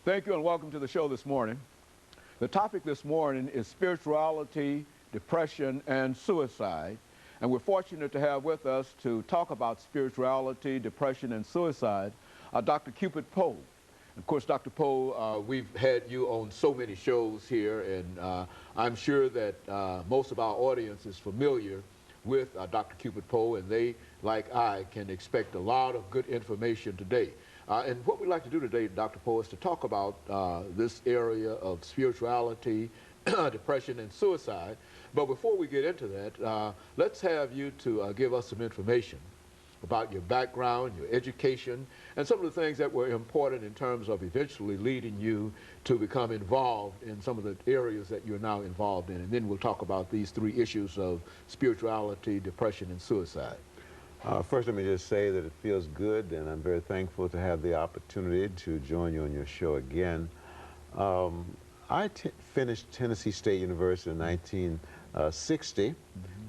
Thank you and welcome to the show this morning. The topic this morning is spirituality, depression, and suicide. And we're fortunate to have with us to talk about spirituality, depression, and suicide, Dr. CPoe2. Of course, Dr. Poe, we've had you on so many shows here, and I'm sure that most of our audience is familiar with Dr. CPoe2, and they, like I, can expect a lot of good information today. And what we'd like to do today, Dr. Poe, is to talk about this area of spirituality, depression, and suicide. But before we get into that, let's have you to give us some information about your background, your education, and some of the things that were important in terms of eventually leading you to become involved in some of the areas that you're now involved in. And then we'll talk about these three issues of spirituality, depression, and suicide. First, let me just say that it feels good, and I'm very thankful to have the opportunity to join you on your show again. I finished Tennessee State University in 1960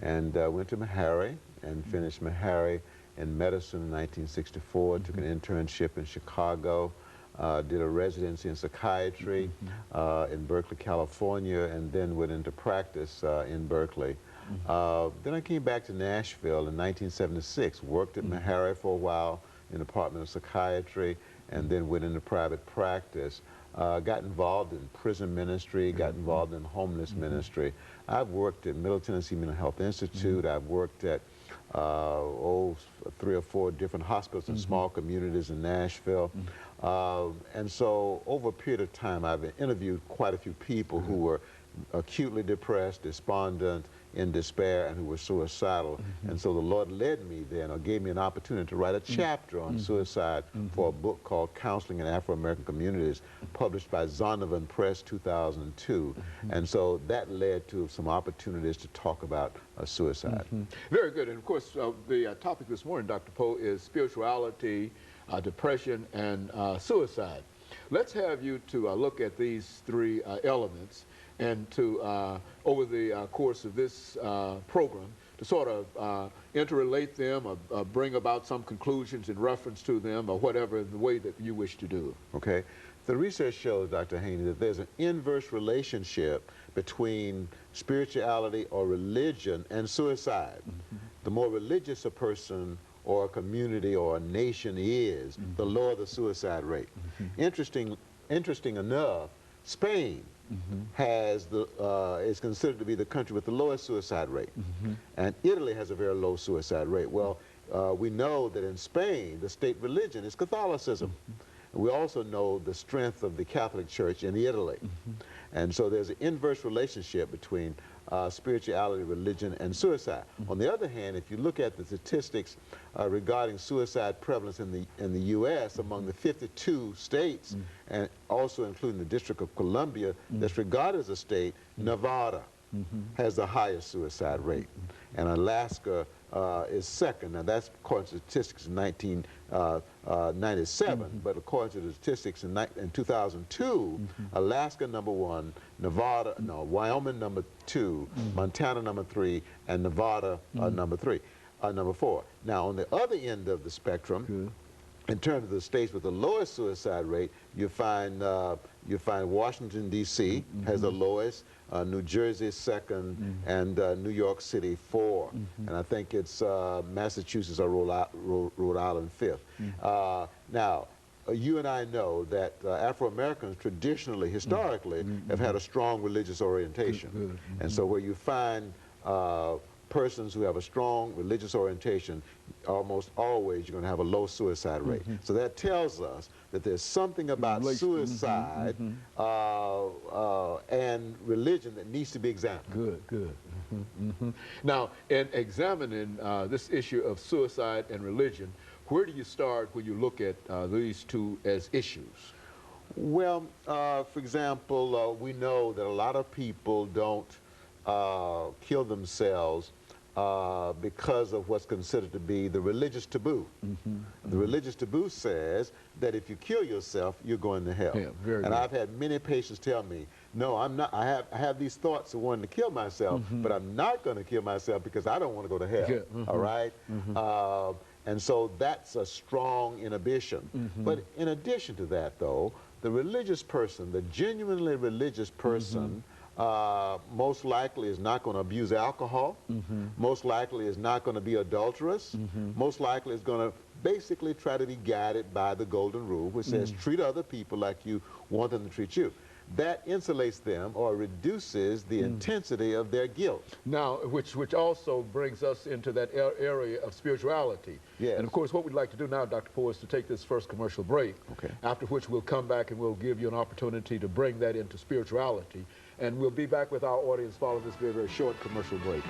and went to Meharry and finished Meharry in medicine in 1964, took an internship in Chicago, did a residency in psychiatry in Berkeley, California, and then went into practice in Berkeley. Then I came back to Nashville in 1976, worked at Meharry for a while in the Department of Psychiatry, and then went into private practice. Got involved in prison ministry, got involved in homeless ministry. I've worked at Middle Tennessee Mental Health Institute. I've worked at 3 or 4 different hospitals in small communities in Nashville. And so over a period of time, I've interviewed quite a few people who were acutely depressed, despondent, in despair, and who were suicidal. And so the Lord led me then, or gave me an opportunity to write a chapter on suicide for a book called Counseling in Afro-American Communities, published by Zondervan Press, 2002. And so that led to some opportunities to talk about suicide. Very good. And of course, the topic this morning, Dr. Poe, is spirituality, depression, and suicide. Let's have you to look at these three elements and to, over the course of this program, to sort of interrelate them or bring about some conclusions in reference to them or whatever the way that you wish to do. Okay. The research shows, Dr. Haney, that there's an inverse relationship between spirituality or religion and suicide. The more religious a person or a community or a nation is, the lower the suicide rate. Interesting enough, Spain has is considered to be the country with the lowest suicide rate, and Italy has a very low suicide rate. Well, we know that in Spain, the state religion is Catholicism. We also know the strength of the Catholic Church in Italy. And so there's an inverse relationship between spirituality, religion, and suicide. On the other hand, if you look at the statistics regarding suicide prevalence in the U.S. among the 52 states, and also including the District of Columbia, that's regarded as a state, Nevada has the highest suicide rate. And Alaska is second. Now that's according to statistics in 1997, but according to the statistics in 2002, Alaska #1, Wyoming #2, Montana #3, and Nevada number 4. Now on the other end of the spectrum, in terms of the states with the lowest suicide rate, you find Washington, D.C. has the lowest, New Jersey second, and New York City 4. And I think it's Massachusetts or Rhode Island 5th. Now, you and I know that Afro-Americans traditionally, historically, have had a strong religious orientation. And so where you find persons who have a strong religious orientation, almost always you're going to have a low suicide rate. So that tells us that there's something about suicide and religion that needs to be examined. Good. Now, in examining this issue of suicide and religion, where do you start when you look at these two as issues? Well, for example, we know that a lot of people don't kill themselves because of what's considered to be the religious taboo. The religious taboo says that if you kill yourself, you're going to hell. And I've had many patients tell me, no, I'm not. I have these thoughts of wanting to kill myself, but I'm not going to kill myself because I don't want to go to hell. All right? And so that's a strong inhibition. But in addition to that, though, the religious person, the genuinely religious person, most likely is not going to abuse alcohol, most likely is not going to be adulterous, most likely is going to basically try to be guided by the golden rule, which says treat other people like you want them to treat you. That insulates them or reduces the intensity of their guilt. Now, which also brings us into that area of spirituality. Yes. And of course, what we'd like to do now, Dr. Poe, is to take this first commercial break. Okay. After which we'll come back and we'll give you an opportunity to bring that into spirituality. And we'll be back with our audience following this very, very short commercial break.